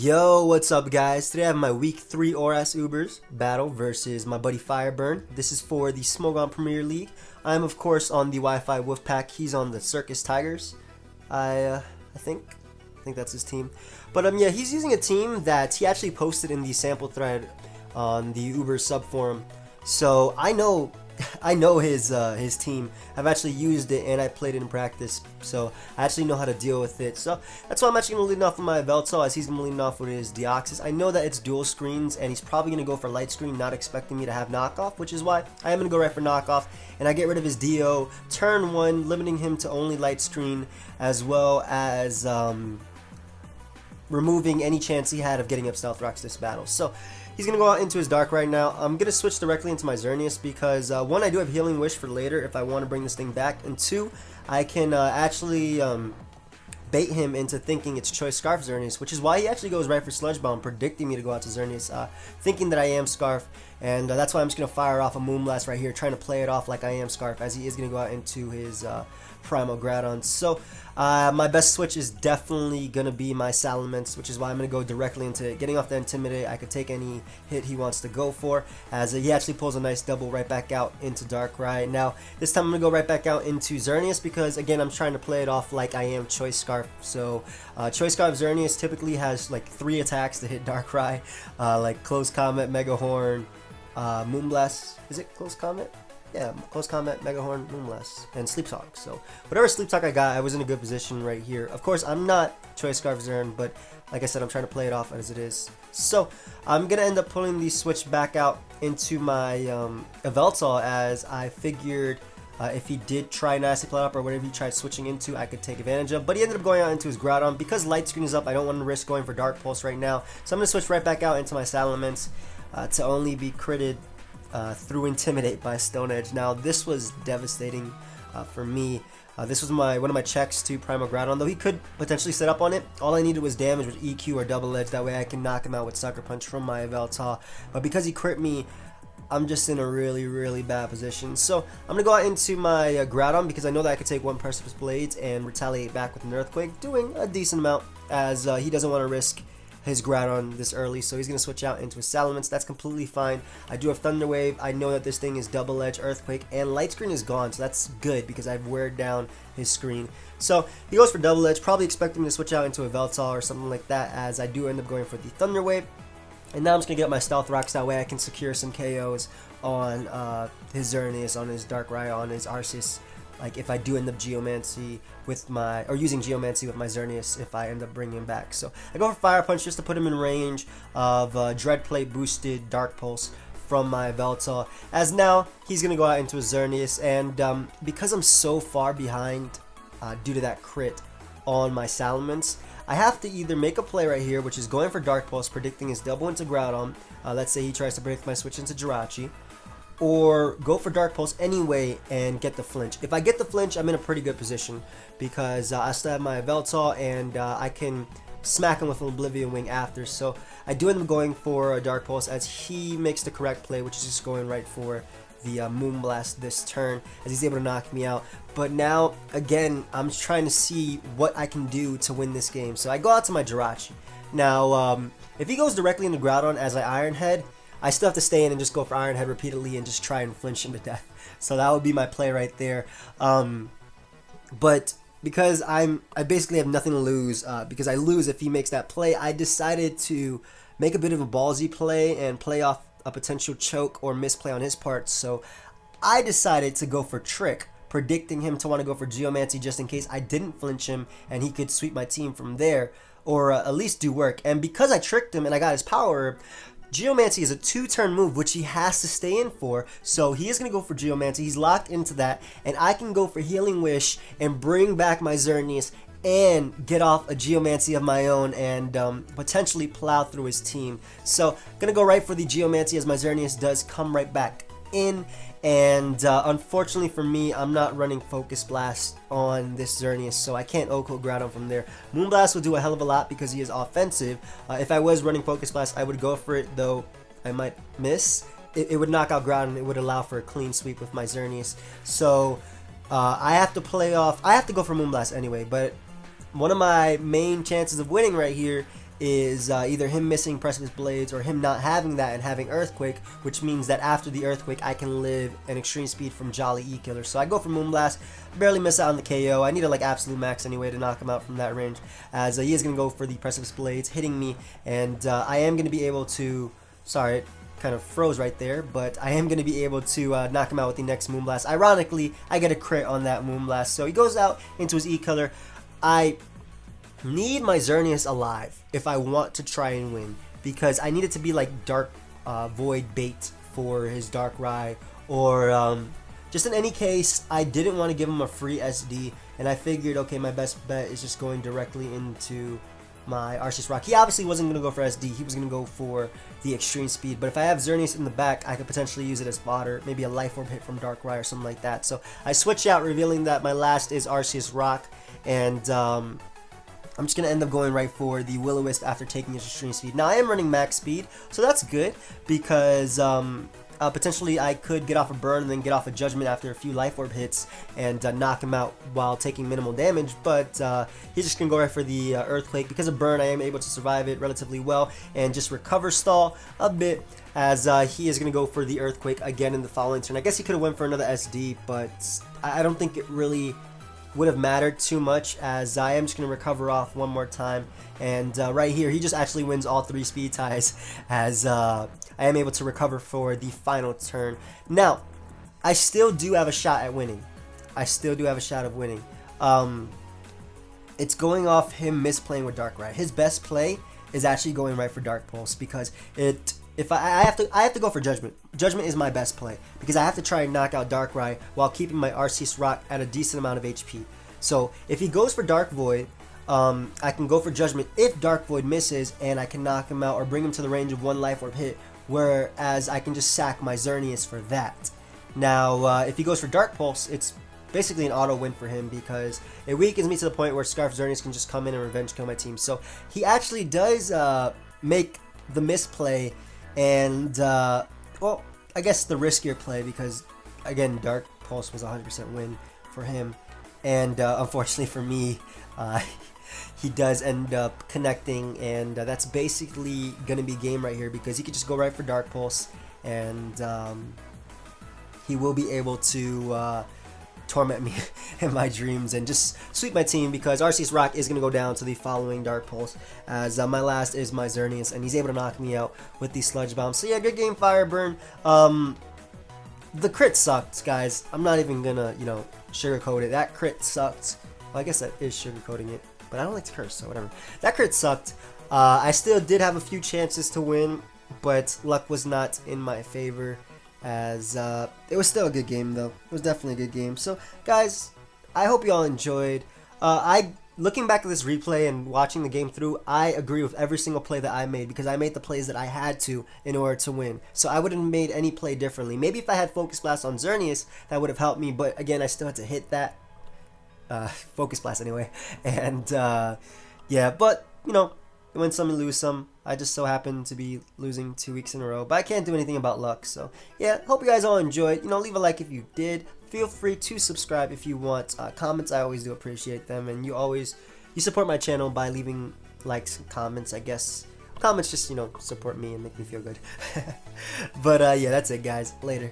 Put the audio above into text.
Yo, what's up guys? Today I have my week 3 Oras Ubers battle versus my buddy Fireburn. This is for the Smogon Premier League. I'm of course on the Wi-Fi Wolfpack. He's on the Circus Tigers. I think that's his team. But yeah, he's using a team that he actually posted in the sample thread on the Uber sub forum. So I know his team. I've actually used it and I played it in practice, so I actually know how to deal with it. So that's why I'm actually going to lead off with my Veltal, as he's going to lead off with his Deoxys. I know that it's dual screens and he's probably going to go for light screen, not expecting me to have knockoff, which is why I am going to go right for knockoff, and I get rid of his Dio turn 1, limiting him to only light screen, as well as removing any chance he had of getting up Stealth Rocks this battle. So he's going to go out into his Dark right now. I'm going to switch directly into my Xerneas because, one, I do have Healing Wish for later if I want to bring this thing back, and two, I can actually bait him into thinking it's Choice Scarf Xerneas, which is why he actually goes right for Sludge Bomb, predicting me to go out to Xerneas, thinking that I am Scarf, and that's why I'm just going to fire off a Moonblast right here, trying to play it off like I am Scarf, as he is going to go out into his Primal Groudon. So my best switch is definitely going to be my Salamence, which is why I'm going to go directly into it. Getting off the Intimidate, I could take any hit he wants to go for, as he actually pulls a nice double right back out into Darkrai. Now, this time I'm going to go right back out into Xerneas because, again, I'm trying to play it off like I am Choice Scarf. So Choice Scarf Xerneas typically has like 3 attacks to hit Darkrai, like Close Combat, Mega Horn, Moonblast. Is it Close Combat? Yeah, Close Combat, Mega Horn, Moonblast, and Sleep Talk. So whatever Sleep Talk I got, I was in a good position right here. Of course, I'm not Choice Scarf Zern, but like I said, I'm trying to play it off as it is. So I'm going to end up pulling the switch back out into my Yveltal, as I figured if he did try Nasty Plot Up or whatever he tried switching into, I could take advantage of. But he ended up going out into his Groudon. Because Light Screen is up, I don't want to risk going for Dark Pulse right now. So I'm going to switch right back out into my Salamence to only be critted through Intimidate by Stone Edge. Now this was devastating for me. This was one of my checks to Primal Groudon, though he could potentially set up on it. All I needed was damage with EQ or Double Edge, that way I can knock him out with Sucker Punch from my Yveltal. But because he crit me, I'm just in a really bad position. So I'm going to go out into my Groudon because I know that I could take one Precipice Blades and retaliate back with an Earthquake, doing a decent amount, as he doesn't want to risk his Groudon this early, so he's going to switch out into a Salamence. That's completely fine. I do have Thunder Wave. I know that this thing is Double Edge, Earthquake, and Light Screen is gone, so that's good because I've weared down his screen. So he goes for Double Edge, probably expecting me to switch out into a Veltal or something like that, as I do end up going for the Thunder Wave. And now I'm just going to get my Stealth Rocks, that way I can secure some KOs on his Xerneas, on his Darkrai, on his Arceus. Like if I do end up Geomancy with my, or using Geomancy with my Xerneas if I end up bringing him back. So I go for Fire Punch just to put him in range of Dread Plate boosted Dark Pulse from my Veltal, as now he's going to go out into a Xerneas, and because I'm so far behind due to that crit on my Salamence, I have to either make a play right here, which is going for Dark Pulse, predicting his double into Groudon. Let's say he tries to predict my switch into Jirachi, or go for Dark Pulse anyway and get the flinch. If I get the flinch, I'm in a pretty good position because I still have my Veltal, and I can smack him with an Oblivion Wing after. So I do end up going for a Dark Pulse, as he makes the correct play, which is just going right for the Moonblast this turn, as he's able to knock me out. But now, again, I'm trying to see what I can do to win this game. So I go out to my Jirachi. Now, if he goes directly into Groudon as I Iron Head, I still have to stay in and just go for Iron Head repeatedly and just try and flinch him to death. So that would be my play right there. But because I basically have nothing to lose, because I lose if he makes that play, I decided to make a bit of a ballsy play and play off a potential choke or misplay on his part. So I decided to go for Trick, predicting him to want to go for Geomancy just in case I didn't flinch him and he could sweep my team from there, or at least do work. And because I tricked him and I got his power, Geomancy is a 2-turn move, which he has to stay in for, so he is going to go for Geomancy. He's locked into that, and I can go for Healing Wish and bring back my Xerneas and get off a Geomancy of my own and potentially plow through his team. So, going to go right for the Geomancy, as my Xerneas does come right back in. And unfortunately for me, I'm not running Focus Blast on this Xerneas, so I can't Oko Groudon from there. Moonblast will do a hell of a lot because he is offensive. If I was running Focus Blast, I would go for it, though I might miss. It would knock out Groudon. It would allow for a clean sweep with my Xerneas. So I have to play off. I have to go for Moonblast anyway, but one of my main chances of winning right here is either him missing Precipice Blades or him not having that and having Earthquake, which means that after the Earthquake I can live an extreme speed from Jolly E-Killer. So I go for Moonblast, barely miss out on the KO. I need to like absolute max anyway to knock him out from that range, as he is going to go for the Precipice Blades, hitting me, and I am going to be able to, sorry, it kind of froze right there, but I am going to be able to knock him out with the next Moonblast. Ironically, I get a crit on that Moonblast, so he goes out into his E-Killer. I need my Xerneas alive if I want to try and win, because I need it to be like Dark Void bait for his Darkrai, or just in any case, I didn't want to give him a free SD, and I figured, okay, my best bet is just going directly into my arceus-rock. He obviously wasn't going to go for SD, he was going to go for the extreme speed, but if I have Xerneas in the back, I could potentially use it as fodder, maybe a Life Orb hit from Darkrai or something like that. So I switch out, revealing that my last is Arceus-rock, and I'm just going to end up going right for the Will-O-Wisp after taking his extreme speed. Now I am running max speed, so that's good, because potentially I could get off a burn and then get off a judgment after a few Life Orb hits and knock him out while taking minimal damage, but he's just going to go right for the Earthquake. Because of burn, I am able to survive it relatively well and just recover stall a bit, as he is going to go for the Earthquake again in the following turn. I guess he could have went for another SD, but I don't think it really would have mattered too much, as I am just going to recover off one more time, and right here he just actually wins all 3 speed ties, as I am able to recover for the final turn. Now I still do have a shot at winning. I still do have a shot of winning. It's going off him misplaying with Darkrai. His best play is actually going right for Dark Pulse, because if I have to go for Judgment. Judgment is my best play, because I have to try and knock out Darkrai while keeping my Arceus-rock at a decent amount of HP. So if he goes for Dark Void, I can go for Judgment if Dark Void misses, and I can knock him out or bring him to the range of 1 Life Orb hit, whereas I can just sack my Xerneas for that. Now if he goes for Dark Pulse, it's basically an auto win for him, because it weakens me to the point where Scarf Xerneas can just come in and revenge kill my team. So he actually does make the misplay, and well, I guess the riskier play, because again Dark Pulse was 100% win for him, and unfortunately for me, he does end up connecting, and that's basically gonna be game right here, because he could just go right for Dark Pulse, and he will be able to torment me in my dreams and just sweep my team, because Arceus-rock is going to go down to the following Dark Pulse, as my last is my Xerneas, and he's able to knock me out with the Sludge Bomb. So yeah, good game, Fireburn. The crit sucked, guys. I'm not even gonna, sugarcoat it. That crit sucked. Well, I guess that is sugarcoating it, but I don't like to curse, so whatever. That crit sucked. I still did have a few chances to win, but luck was not in my favor, as it was still a good game though. It was definitely a good game. So guys, I hope you all enjoyed. Looking back at this replay and watching the game through, I agree with every single play that I made, because I made the plays that I had to in order to win. So I wouldn't have made any play differently. Maybe if I had Focus Blast on Xerneas, that would have helped me, but again, I still had to hit that Focus Blast anyway. And yeah, but you win some, you lose some. I just so happen to be losing 2 weeks in a row, but I can't do anything about luck. So yeah, hope you guys all enjoyed. Leave a like if you did. Feel free to subscribe if you want. Comments, I always do appreciate them, and you support my channel by leaving likes and comments. I guess comments just support me and make me feel good. But yeah, that's it, guys. Later.